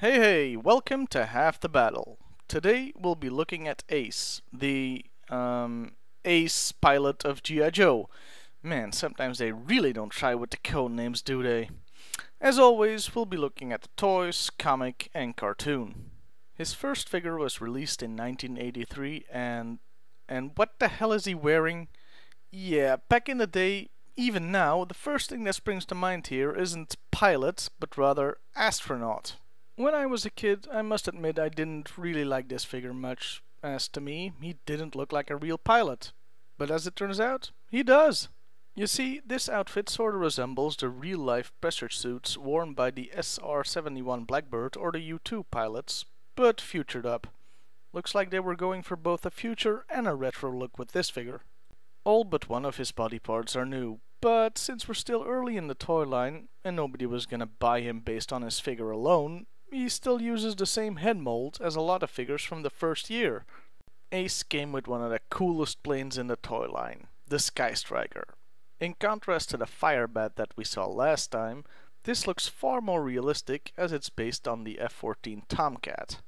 Hey, welcome to Half the Battle. Today we'll be looking at Ace, the Ace pilot of GIJoe. Man, sometimes they really don't try with the code names, do they? As always, we'll be looking at the toys, comic, and cartoon. His first figure was released in 1983, and what the hell is he wearing? Yeah, back in the day, even now, the first thing that springs to mind here isn't pilot, but rather astronaut. When I was a kid, I must admit I didn't really like this figure much, as to me, he didn't look like a real pilot. But as it turns out, he does! You see, this outfit sorta resembles the real-life pressure suits worn by the SR-71 Blackbird or the U-2 pilots, but futured up. Looks like they were going for both a future and a retro look with this figure. All but one of his body parts are new, but since we're still early in the toy line, and nobody was gonna buy him based on his figure alone, he still uses the same head mold as a lot of figures from the first year. Ace came with one of the coolest planes in the toy line, the Sky Striker. In contrast to the Firebat that we saw last time, this looks far more realistic as it's based on the F-14 Tomcat.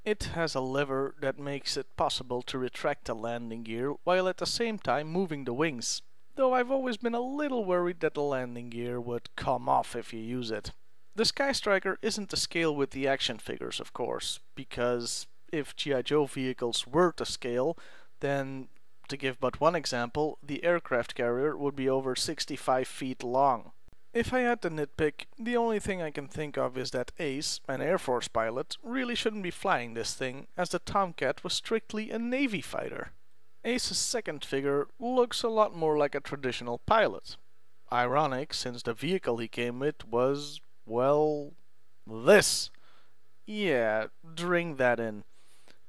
It has a lever that makes it possible to retract the landing gear while at the same time moving the wings, though I've always been a little worried that the landing gear would come off if you use it. The Sky Striker isn't to scale with the action figures, of course, because if GIJoe vehicles were to scale, then, to give but one example, the aircraft carrier would be over 65 feet long. If I had to nitpick, the only thing I can think of is that Ace, an Air Force pilot, really shouldn't be flying this thing, as the Tomcat was strictly a Navy fighter. Ace's second figure looks a lot more like a traditional pilot. Ironic, since the vehicle he came with was, well, this. Yeah, drink that in.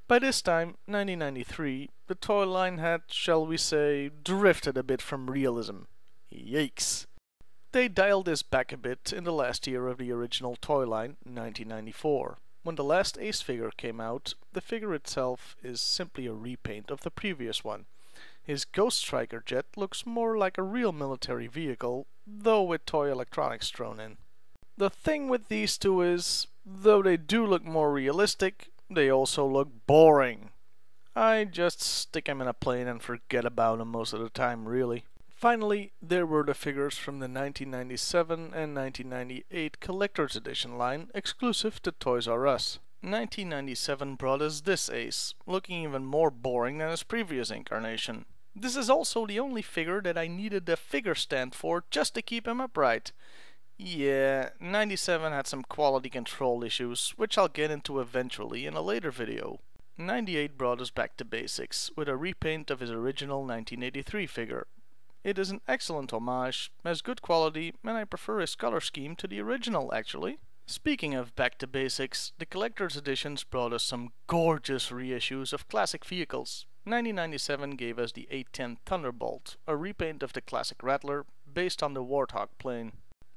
By this time, 1993, the toy line had, shall we say, drifted a bit from realism. Yikes. They dialed this back a bit in the last year of the original toy line, 1994. When the last Ace figure came out, the figure itself is simply a repaint of the previous one. His Ghost Striker jet looks more like a real military vehicle, though with toy electronics thrown in. The thing with these two is, though they do look more realistic, they also look boring. I just stick them in a plane and forget about them most of the time, really. Finally, there were the figures from the 1997 and 1998 Collector's Edition line, exclusive to Toys R Us. 1997 brought us this Ace, looking even more boring than his previous incarnation. This is also the only figure that I needed a figure stand for just to keep him upright. Yeah, 97 had some quality control issues, which I'll get into eventually in a later video. 98 brought us back to basics, with a repaint of his original 1983 figure. It is an excellent homage, has good quality, and I prefer his color scheme to the original, actually. Speaking of back to basics, the collector's editions brought us some gorgeous reissues of classic vehicles. 1997 gave us the 810 Thunderbolt, a repaint of the classic Rattler, based on the Warthog plane.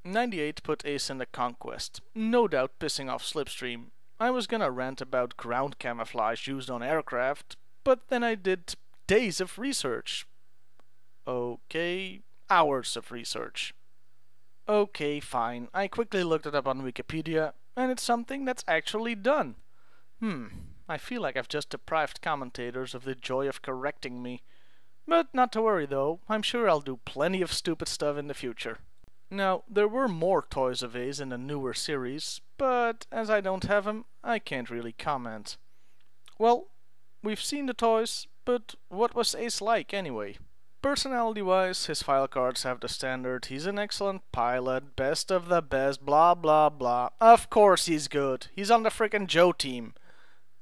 98 put Ace in the Conquest, no doubt pissing off Slipstream. I was gonna rant about ground camouflage used on aircraft, but then I did days of research. Okay, hours of research. Okay, fine. I quickly looked it up on Wikipedia, and it's something that's actually done. I feel like I've just deprived commentators of the joy of correcting me. But not to worry though, I'm sure I'll do plenty of stupid stuff in the future. Now, there were more toys of Ace in the newer series, but as I don't have them, I can't really comment. Well, we've seen the toys, but what was Ace like anyway? Personality-wise, his file cards have the standard, he's an excellent pilot, best of the best, blah blah blah. Of course he's good, he's on the frickin' Joe team.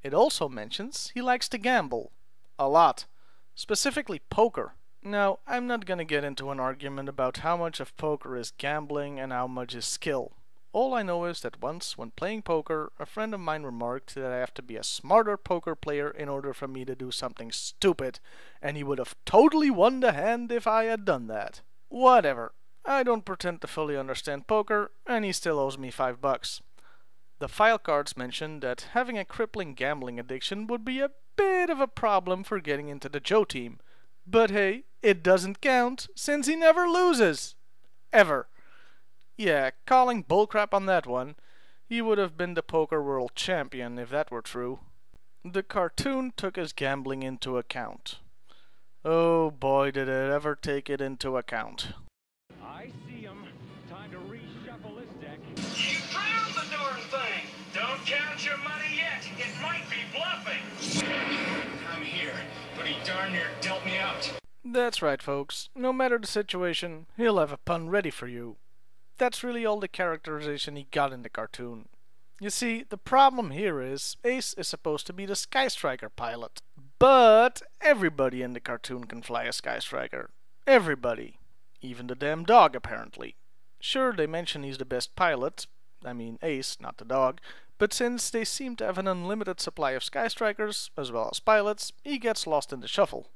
It also mentions he likes to gamble. A lot. Specifically poker. Now, I'm not gonna get into an argument about how much of poker is gambling and how much is skill. All I know is that once, when playing poker, a friend of mine remarked that I have to be a smarter poker player in order for me to do something stupid, and he would have totally won the hand if I had done that. Whatever. I don't pretend to fully understand poker, and he still owes me $5. The file cards mentioned that having a crippling gambling addiction would be a bit of a problem for getting into the Joe team. But hey, it doesn't count, since he never loses. Ever. Yeah, calling bullcrap on that one. He would have been the poker world champion if that were true. The cartoon took his gambling into account. Oh boy, did it ever take it into account. I see him. Time to reshuffle this deck. You drowned the darn thing! Don't count your money yet. It might be bluffing. I'm here, but he darn near dealt me out. That's right, folks. No matter the situation, he'll have a pun ready for you. That's really all the characterization he got in the cartoon. You see, the problem here is Ace is supposed to be the Sky Striker pilot. But everybody in the cartoon can fly a Sky Striker. Everybody. Even the damn dog, apparently. Sure, they mention he's the best pilot. I mean Ace, not the dog. But since they seem to have an unlimited supply of Sky Strikers, as well as pilots, he gets lost in the shuffle.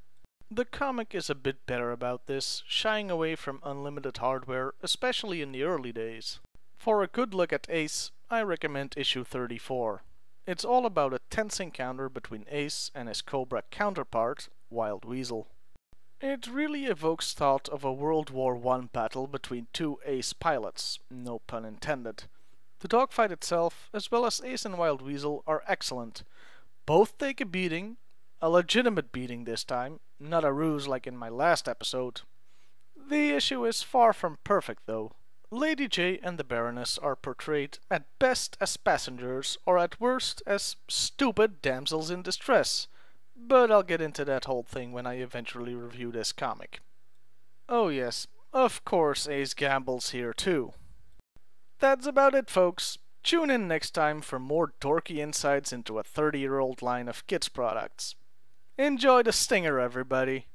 The comic is a bit better about this, shying away from unlimited hardware, especially in the early days. For a good look at Ace, I recommend issue 34. It's all about a tense encounter between Ace and his Cobra counterpart, Wild Weasel. It really evokes thought of a World War I battle between two Ace pilots, no pun intended. The dogfight itself, as well as Ace and Wild Weasel, are excellent. Both take a beating, a legitimate beating this time, not a ruse like in my last episode. The issue is far from perfect though. Lady J and the Baroness are portrayed at best as passengers or at worst as stupid damsels in distress, but I'll get into that whole thing when I eventually review this comic. Oh yes, of course Ace gambles here too. That's about it, folks. Tune in next time for more dorky insights into a 30-year-old line of kids products. Enjoy the stinger, everybody!